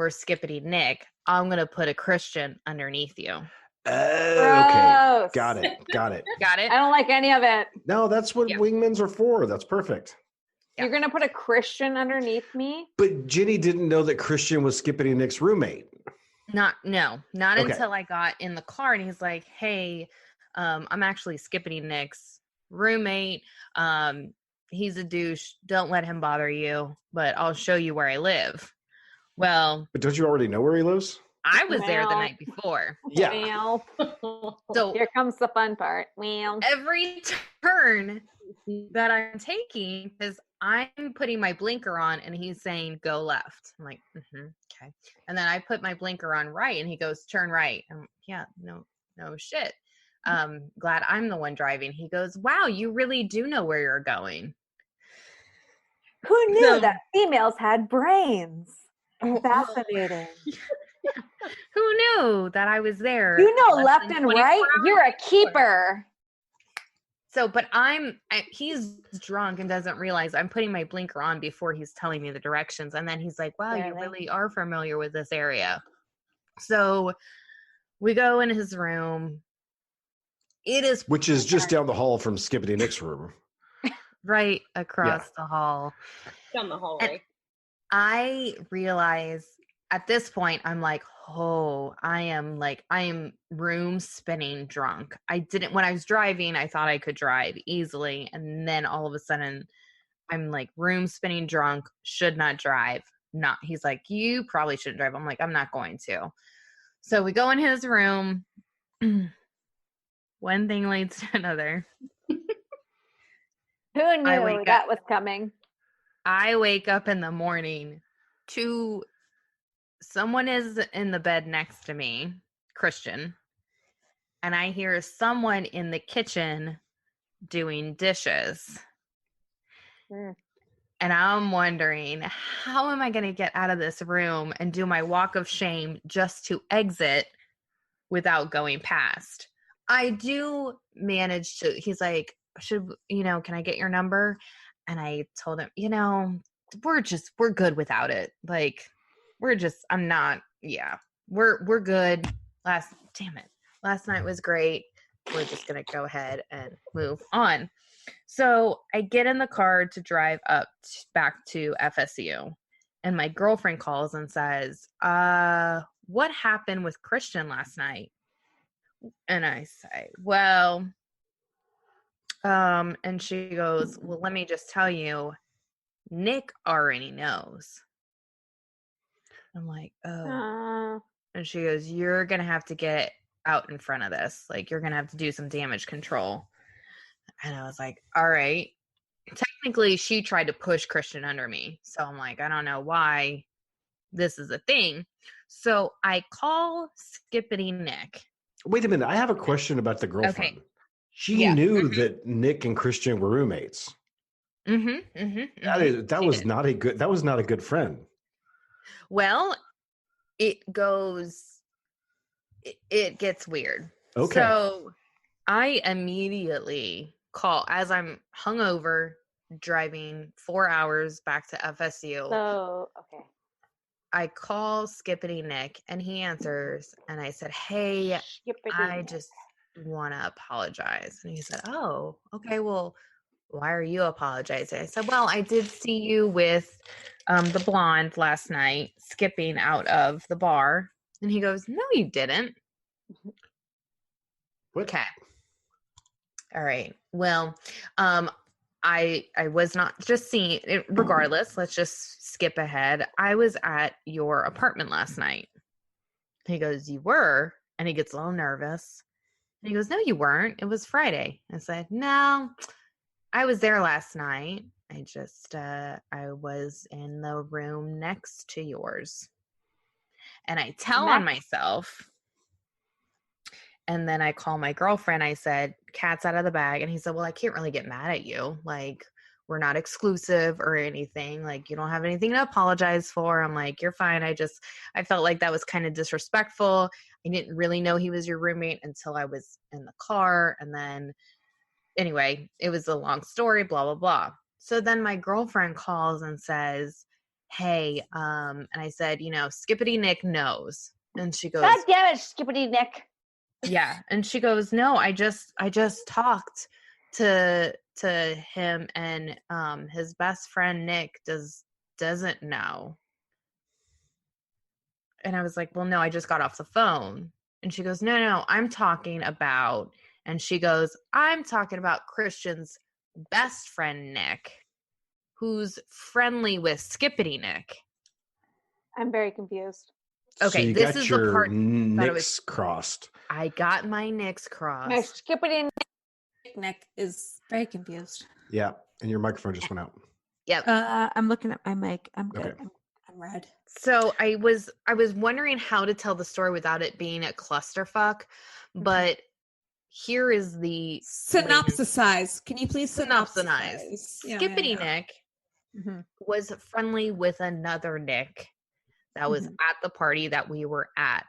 Skippity Nick, I'm going to put a Christian underneath you. Oh, okay. Gross. Got it. Got it? I don't like any of it. No, that's what wingmans are for. That's perfect. Yeah. You're going to put a Christian underneath me? But Ginny didn't know that Christian was Skippity Nick's roommate. Not Okay. until I got in the car and he's like, hey, I'm actually Skippity Nick's roommate. He's a douche. Don't let him bother you, but I'll show you where I live. Well, But don't you already know where he lives? I was there the night before. Yeah. Well, So here comes the fun part. Well, every turn that I'm taking, because I'm putting my blinker on and he's saying go left. I'm like, okay. And then I put my blinker on right and he goes turn right. Yeah, no shit. Glad I'm the one driving. He goes, wow, you really do know where you're going. who knew that females had brains? Fascinating. Who knew that I was there? You know left and right? You're a keeper. So, but he's drunk and doesn't realize I'm putting my blinker on before he's telling me the directions. And then he's like, wow, you really are familiar with this area. So we go in his room. Which is just down the hall from Skippity Nick's room. Right across the hall. Down the hallway. And I realize at this point, I'm like, oh, I am room spinning drunk. When I was driving, I thought I could drive easily. And then all of a sudden I'm like room spinning drunk, should not drive. He's like, you probably shouldn't drive. I'm like, I'm not going to. So we go in his room. One thing leads to another. Who knew that was coming? I wake up in the morning to someone is in the bed next to me, Christian, and I hear someone in the kitchen doing dishes. And I'm wondering, how am I going to get out of this room and do my walk of shame just to exit without going past? I do manage to, he's like, can I get your number? And I told him, we're good without it. Like, we're good. Last night was great. We're just going to go ahead and move on. So I get in the car to drive back to FSU. And my girlfriend calls and says, what happened with Christian last night? And I say, well, and she goes, well, let me just tell you, Nick already knows. I'm like, oh. And she goes, you're going to have to get out in front of this. Like, you're going to have to do some damage control. And I was like, all right. Technically, she tried to push Christian under me. So I'm like, I don't know why this is a thing. So I call Skippity Nick. Wait a minute. I have a question about the girlfriend. Okay. She knew that Nick and Christian were roommates. That was not a good friend. Well, it gets weird. Okay. So I immediately call as I'm hungover, driving 4 hours back to FSU. So, okay. I call Skippity Nick and he answers and I said, hey, I just want to apologize. And he said, oh, okay, well, why are you apologizing? I said, well, I did see you with the blonde last night skipping out of the bar. And he goes, no, you didn't. What? Okay. All right. Well, I was not just seeing it. Regardless, let's just skip ahead. I was at your apartment last night. He goes, you were? And he gets a little nervous. And he goes, no, you weren't. It was Friday. I said, no, I was there last night. I just, I was in the room next to yours. And I tell on myself. And then I call my girlfriend. I said, cat's out of the bag. And he said, well, I can't really get mad at you. Like, we're not exclusive or anything. Like, you don't have anything to apologize for. I'm like, you're fine. I felt like that was kind of disrespectful. I didn't really know he was your roommate until I was in the car. And then anyway, it was a long story, blah, blah, blah. So then my girlfriend calls and says, hey, and I said, Skippity Nick knows. And she goes, God damn it, Skippity Nick. yeah. And she goes, no, I just talked to him, and his best friend Nick doesn't know. And I was like, well, no, I just got off the phone. And she goes, no, I'm talking about, and she goes, I'm talking about Christian's best friend Nick, who's friendly with Skippity Nick. I'm very confused. Okay, so you this got is your the part Nicks crossed. I got my Nicks crossed. My Skippity Nick is very confused. Yeah, and your microphone just went out. Yep. I'm looking at my mic. I'm good. Okay. I'm red. So I was wondering how to tell the story without it being a clusterfuck, but here is the synopsisize. Can you please synopsisize? Skippity Nick was friendly with another Nick that was at the party that we were at.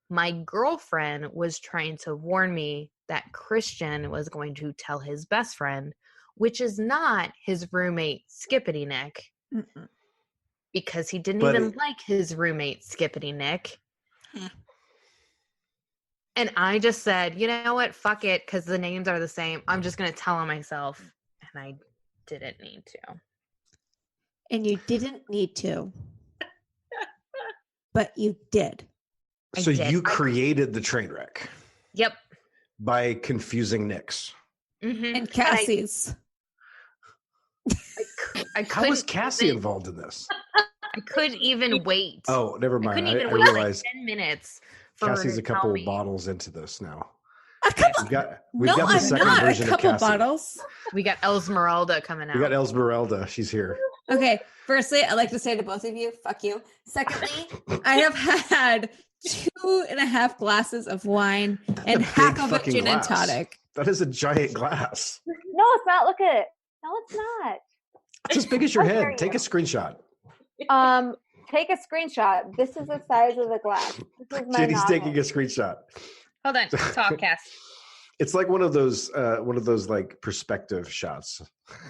My girlfriend was trying to warn me that Christian was going to tell his best friend, which is not his roommate Skippity Nick. Because he didn't even like his roommate, Skippity Nick. And I just said, you know what? Fuck it, because the names are the same. I'm just going to tell him myself. And I didn't need to. And you didn't need to. But you did. So you created the train wreck. Yep. By confusing Nicks. And Cassie's. How was Cassie involved in this? I couldn't even wait. Oh, never mind. I couldn't even wait realized like 10 minutes. Cassie's a couple of bottles into this now. We've got the second version of Cassie. Bottles. We got Esmeralda coming out. We got Esmeralda. She's here. Okay. Firstly, I'd like to say to both of you, fuck you. Secondly, I have had 2.5 glasses of wine and half of it gin and tonic. That is a giant glass. No, it's not. Look at it. No, it's not. It's as big as your head. Take a screenshot. Take a screenshot. This is the size of the glass. This is my Jenny's taking a screenshot. Hold on. Talk, Cass. It's like one of those like perspective shots.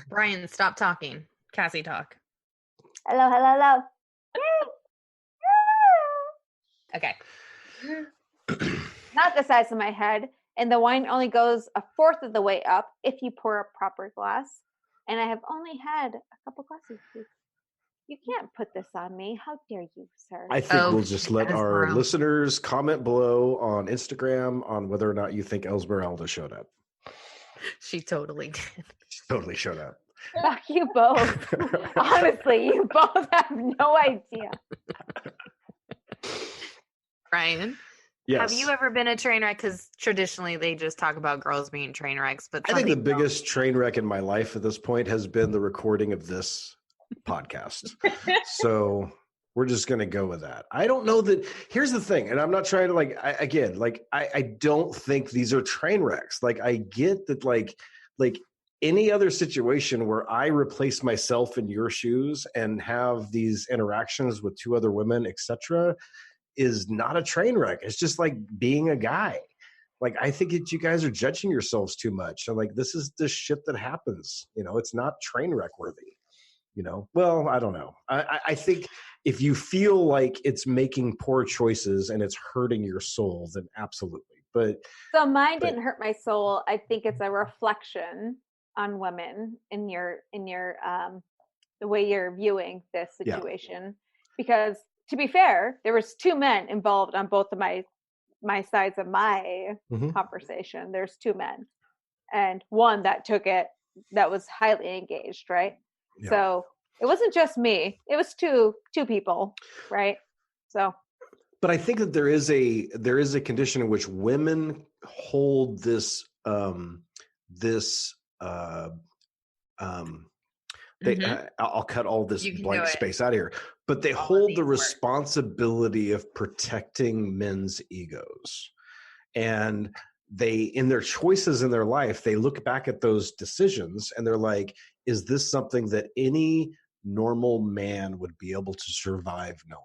Brian, stop talking. Cassie, talk. Hello. Okay. Not the size of my head. And the wine only goes a fourth of the way up if you pour a proper glass. And I have only had a couple glasses. You can't put this on me. How dare you, sir? I think we'll just let our listeners comment below on Instagram on whether or not you think Esmeralda showed up. She totally did. She totally showed up. Fuck you both. Honestly, you both have no idea. Brian? Yes. Have you ever been a train wreck? Because traditionally they just talk about girls being train wrecks. But I think the biggest train wreck in my life at this point has been the recording of this podcast. So we're just going to go with that. I don't know that. Here's the thing. And I'm not trying to I don't think these are train wrecks. Like I get that like any other situation where I replace myself in your shoes and have these interactions with two other women, etc., is not a train wreck. It's just like being a guy. Like, I think that you guys are judging yourselves too much. And like, this is the shit that happens. It's not train wreck worthy. Well, I don't know. I think if you feel like it's making poor choices and it's hurting your soul, then absolutely. So mine didn't hurt my soul. I think it's a reflection on women in your the way you're viewing this situation. Yeah. Because to be fair, there was 2 men involved on both of my sides of my conversation. There's 2 men, and one that took it that was highly engaged, right? Yeah. So it wasn't just me; it was two people, right? So, but I think that there is a condition in which women hold this I'll cut all this blank space out of here, but they hold the responsibility of protecting men's egos. And they, in their choices in their life, they look back at those decisions and they're like, is this something that any normal man would be able to survive knowing?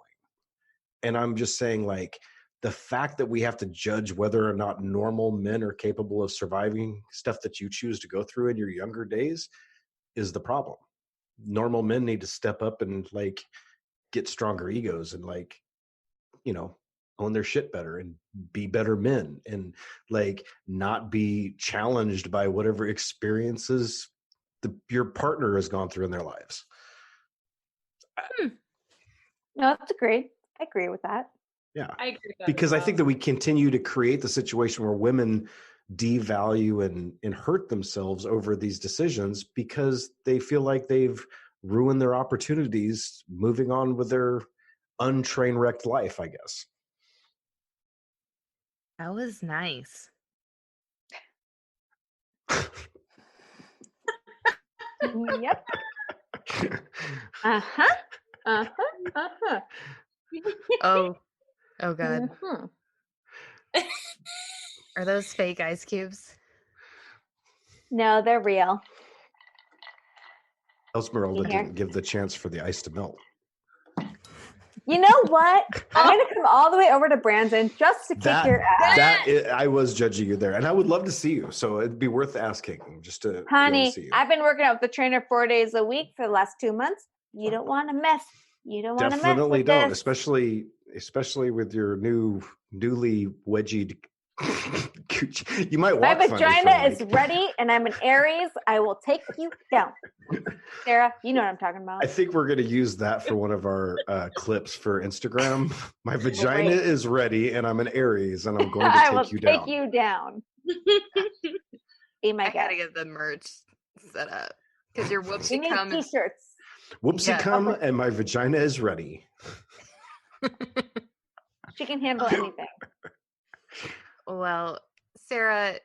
And I'm just saying, like, the fact that we have to judge whether or not normal men are capable of surviving stuff that you choose to go through in your younger days is the problem. Normal men need to step up and like get stronger egos and like, you know, own their shit better and be better men and like not be challenged by whatever experiences your partner has gone through in their lives. No, that's great. I agree with that. Yeah. I agree with that Because as I well. think that we continue to create the situation where women devalue and hurt themselves over these decisions because they feel like they've ruined their opportunities moving on with their untrain wrecked life, I guess. That was nice. Yep. Uh-huh. Uh-huh. Uh-huh. Oh God. Mhm. Are those fake ice cubes? No, they're real. Esmeralda You hear? didn't give the chance for the ice to melt. You know what? I'm going to come all the way over to Brandon just to kick your ass. I was judging you there, and I would love to see you. So it'd be worth asking just to be able to Honey, see you. I've been working out with the trainer 4 days a week for the last 2 months. You don't want to mess. You don't want to mess Definitely with don't, this. especially with your newly wedgied. You might My walk funny for a vagina is week. ready, and I'm an Aries. I will take you down. Sarah, you know what I'm talking about. I think we're going to use that for one of our clips for Instagram. My vagina Great. is ready, and I'm an Aries, and I'm going to I will take you take down. you down. Be my I gotta guest. get the merch set up because your We whoopsie need cum is t-shirts. Whoopsie Yeah. cum, Okay. and my vagina is ready. She can handle anything. well, Sarah.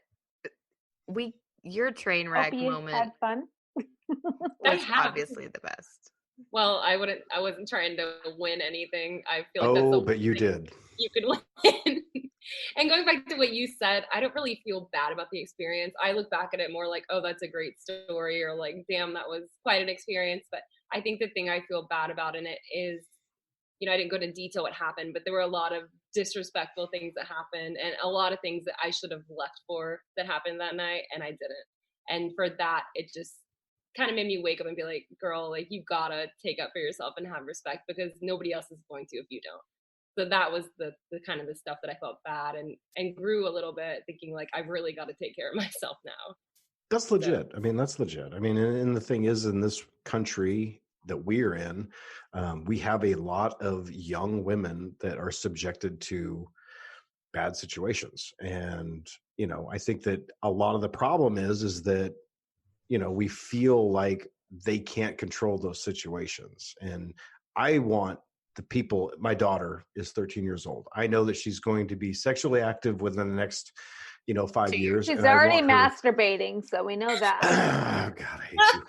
Your train wreck Hope you moment had fun. I was have. obviously the best. Well, I wasn't trying to win anything. I feel like that's the But you one thing did. you could win. And going back to what you said, I don't really feel bad about the experience. I look back at it more like, oh, that's a great story, or like, damn, that was quite an experience. But I think the thing I feel bad about in it is, you know, I didn't go into detail what happened, but there were a lot of disrespectful things that happened and a lot of things that I should have left for that happened that night, and I didn't. And for that, it just kind of made me wake up and be like, girl, like, you gotta take up for yourself and have respect because nobody else is going to if you don't. So that was the kind of the stuff that I felt bad and grew a little bit, thinking like, I've really got to take care of myself now. That's legit. I mean, that's legit. I mean, and the thing is, in this country that we're in, we have a lot of young women that are subjected to bad situations. And, you know, I think that a lot of the problem is that, you know, we feel like they can't control those situations. And I want the people, my daughter is 13 years old. I know that she's going to be sexually active within the next, 5 years. She's and I already want her- masturbating, so we know that. Oh, God, I hate you.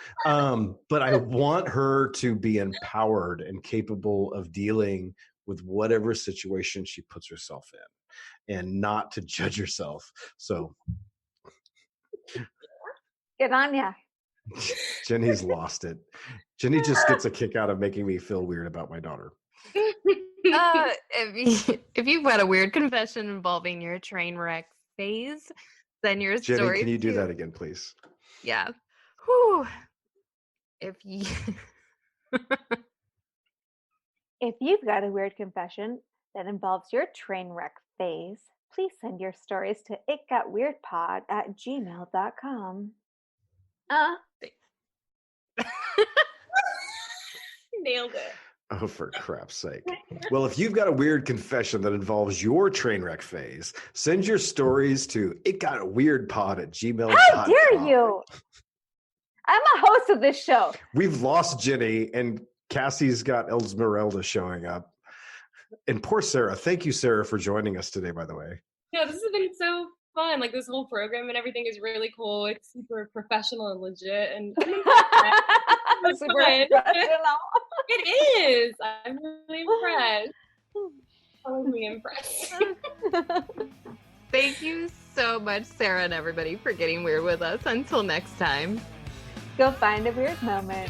But I want her to be empowered and capable of dealing with whatever situation she puts herself in and not to judge herself. So Get on ya. Jenny's lost it. Jenny just gets a kick out of making me feel weird about my daughter. If you've got a weird confession involving your train wreck phase, send your Jenny, story. can you do that again, please? Yeah. Whew. If you If you've got a weird confession that involves your train wreck phase, please send your stories to itgotweirdpod@gmail.com. Nailed it. Oh, for crap's sake. Well, if you've got a weird confession that involves your train wreck phase, send your stories to itgotweirdpod@gmail.com. How dare you? I'm a host of this show. We've lost Jenny, and Cassie's got Esmeralda showing up. And poor Sarah. Thank you, Sarah, for joining us today, by the way. Yeah, this has been so fun. Like, this whole program and everything is really cool. It's super professional and legit. And I'm Super fun. professional. It is. I'm really impressed. Totally impressed. Thank you so much, Sarah and everybody, for getting weird with us. Until next time, Go find a weird moment.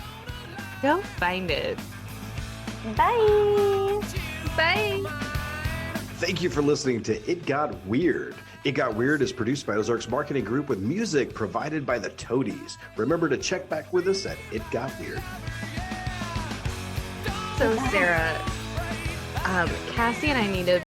go find it. Bye. Bye. Thank you for listening to It Got Weird. It Got Weird is produced by Ozarks Marketing Group with music provided by the Toadies. Remember to check back with us at It Got Weird. So Sarah, Cassie and I need to